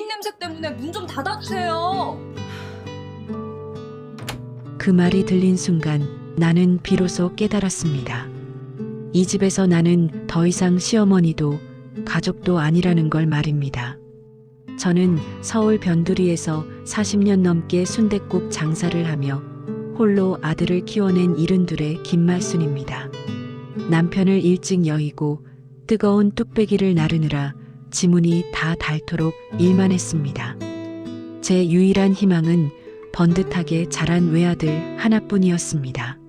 냄새 때문에 문 좀 닫아주세요. 그 말이 들린 순간 나는 비로소 깨달았습니다. 이 집에서 나는 더 이상 시어머니도 가족도 아니라는 걸 말입니다. 저는 서울 변두리에서 40년 넘게 순댓국 장사를 하며 홀로 아들을 키워낸 72의 김말순입니다. 남편을 일찍 여의고 뜨거운 뚝배기를 나르느라 지문이 다 닳도록 일만 했습니다. 제 유일한 희망은 번듯하게 자란 외아들 하나뿐이었습니다.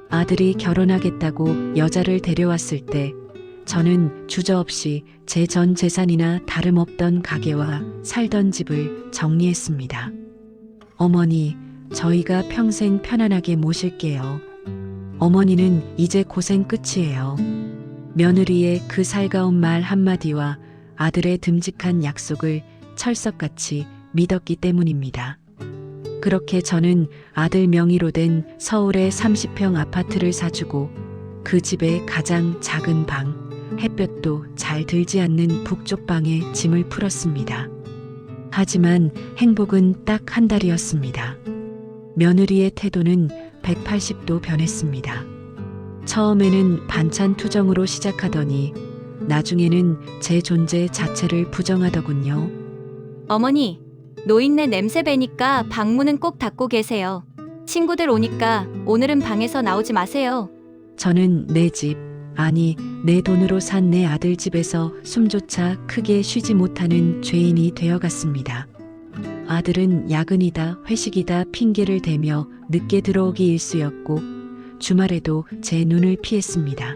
아들이 결혼하겠다고 여자를 데려왔을 때 저는 주저없이 제 전 재산이나 다름없던 가게와 살던 집을 정리했습니다. 어머니, 저희가 평생 편안하게 모실게요. 어머니는 이제 고생 끝이에요. 며느리의 그 살가운 말 한마디와 아들의 듬직한 약속을 철석같이 믿었기 때문입니다. 그렇게 저는 아들 명의로 된 서울의 30평 아파트를 사주고 그 집의 가장 작은 방, 햇볕도 잘 들지 않는 북쪽 방에 짐을 풀었습니다. 하지만 행복은 딱 한 달이었습니다. 며느리의 태도는 180도 변했습니다. 처음에는 반찬 투정으로 시작하더니 나중에는 제 존재 자체를 부정하더군요. 어머니, 노인네 냄새 배니까 방문은 꼭 닫고 계세요. 친구들 오니까 오늘은 방에서 나오지 마세요. 저는 내 집, 아니 내 돈으로 산 내 아들 집에서 숨조차 크게 쉬지 못하는 죄인이 되어갔습니다. 아들은 야근이다 회식이다 핑계를 대며 늦게 들어오기 일쑤였고 주말에도 제 눈을 피했습니다.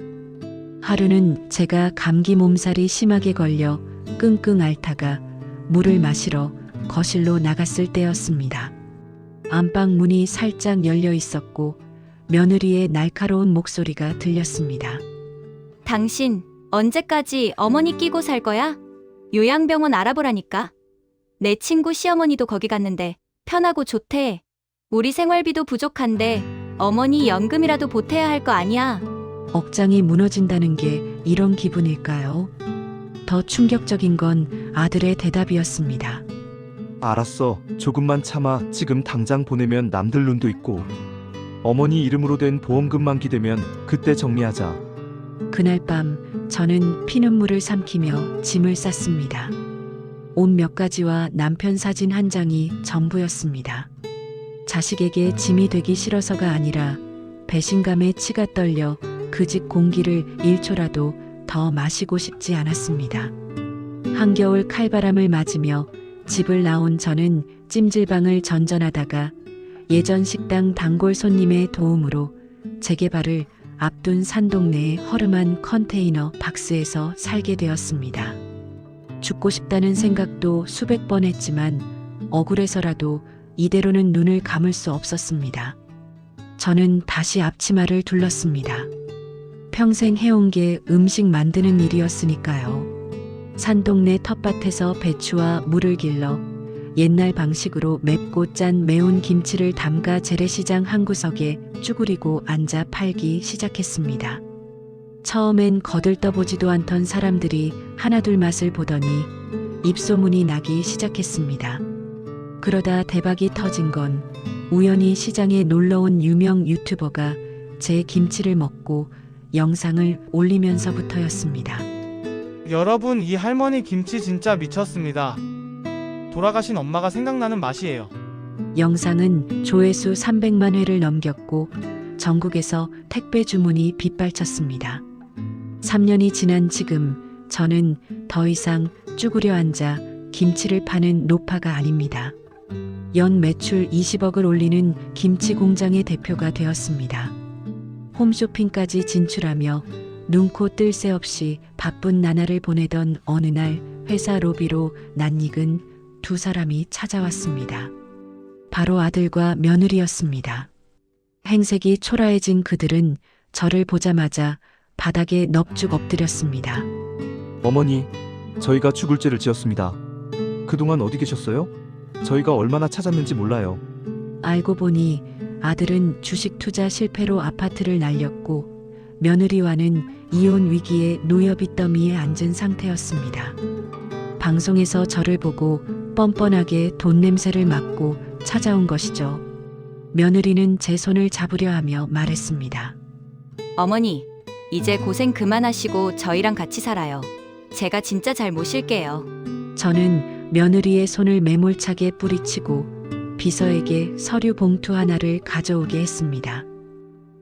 하루는 제가 감기 몸살이 심하게 걸려 끙끙 앓다가 물을 마시러 거실로 나갔을 때였습니다. 안방 문이 살짝 열려 있었고 며느리의 날카로운 목소리가 들렸습니다. 당신 언제까지 어머니 끼고 살 거야? 요양병원 알아보라니까. 내 친구 시어머니도 거기 갔는데 편하고 좋대. 우리 생활비도 부족한데 어머니 연금이라도 보태야 할 거 아니야. 억장이 무너진다는 게 이런 기분일까요? 더 충격적인 건 아들의 대답이었습니다. 알았어. 조금만 참아. 지금 당장 보내면 남들 눈도 있고. 어머니 이름으로 된 보험금만 기대면 그때 정리하자. 그날 밤 저는 피눈물을 삼키며 짐을 쌌습니다. 옷 몇 가지와 남편 사진 한 장이 전부였습니다. 자식에게 짐이 되기 싫어서가 아니라 배신감에 치가 떨려 그 집 공기를 1초라도 더 마시고 싶지 않았습니다. 한겨울 칼바람을 맞으며 집을 나온 저는 찜질방을 전전하다가 예전 식당 단골 손님의 도움으로 재개발을 앞둔 산동네의 허름한 컨테이너 박스에서 살게 되었습니다. 죽고 싶다는 생각도 수백 번 했지만 억울해서라도 이대로는 눈을 감을 수 없었습니다. 저는 다시 앞치마를 둘렀습니다. 평생 해온 게 음식 만드는 일이었으니까요. 산동네 텃밭에서 배추와 물을 길러 옛날 방식으로 맵고 짠 매운 김치를 담가 재래시장 한 구석에 쭈그리고 앉아 팔기 시작했습니다. 처음엔 거들떠보지도 않던 사람들이 하나둘 맛을 보더니 입소문이 나기 시작했습니다. 그러다 대박이 터진 건 우연히 시장에 놀러온 유명 유튜버가 제 김치를 먹고 영상을 올리면서부터였습니다. 여러분, 이 할머니 김치 진짜 미쳤습니다. 돌아가신 엄마가 생각나는 맛이에요. 영상은 조회수 300만 회를 넘겼고 전국에서 택배 주문이 빗발쳤습니다. 3년이 지난 지금 저는 더 이상 쭈그려 앉아 김치를 파는 노파가 아닙니다. 연 매출 20억을 올리는 김치 공장의 대표가 되었습니다. 홈쇼핑까지 진출하며 눈코 뜰 새 없이 바쁜 나날을 보내던 어느 날 회사 로비로 낯익은 두 사람이 찾아왔습니다. 바로 아들과 며느리였습니다. 행색이 초라해진 그들은 저를 보자마자 바닥에 넙죽 엎드렸습니다. 어머니, 저희가 죽을 죄를 지었습니다. 그동안 어디 계셨어요? 저희가 얼마나 찾았는지 몰라요. 알고 보니 아들은 주식 투자 실패로 아파트를 날렸고 며느리와는 이혼 위기에 노여빚더미에 앉은 상태였습니다. 방송에서 저를 보고 뻔뻔하게 돈 냄새를 맡고 찾아온 것이죠. 며느리는 제 손을 잡으려 하며 말했습니다. 어머니, 이제 고생 그만하시고 저희랑 같이 살아요. 제가 진짜 잘 모실게요. 저는 며느리의 손을 매몰차게 뿌리치고 비서에게 서류 봉투 하나를 가져오게 했습니다.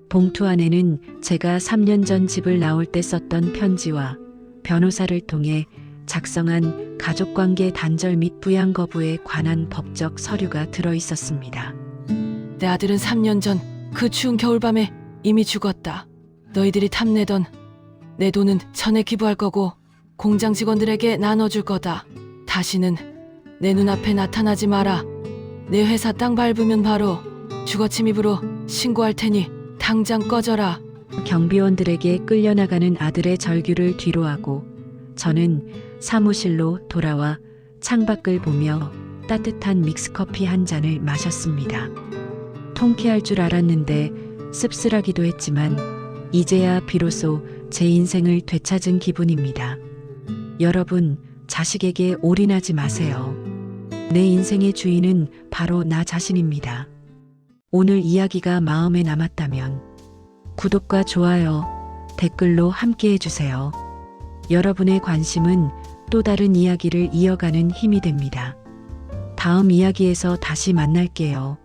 봉투 안에는 제가 3년 전 집을 나올 때 썼던 편지와 변호사를 통해 작성한 가족관계 단절 및 부양 거부에 관한 법적 서류가 들어 있었습니다. 내 아들은 3년 전 그 추운 겨울밤에 이미 죽었다. 너희들이 탐내던 내 돈은 전에 기부할 거고 공장 직원들에게 나눠줄 거다. 다시는 내 눈앞에 나타나지 마라. 내 회사 땅 밟으면 바로 주거침입으로 신고할 테니 당장 꺼져라. 경비원들에게 끌려나가는 아들의 절규를 뒤로하고 저는 사무실로 돌아와 창밖을 보며 따뜻한 믹스커피 한 잔을 마셨습니다. 통쾌할 줄 알았는데 씁쓸하기도 했지만 이제야 비로소 제 인생을 되찾은 기분입니다. 여러분, 자식에게 올인하지 마세요. 내 인생의 주인은 바로 나 자신입니다. 오늘 이야기가 마음에 남았다면 구독과 좋아요, 댓글로 함께 해주세요. 여러분의 관심은 또 다른 이야기를 이어가는 힘이 됩니다. 다음 이야기에서 다시 만날게요.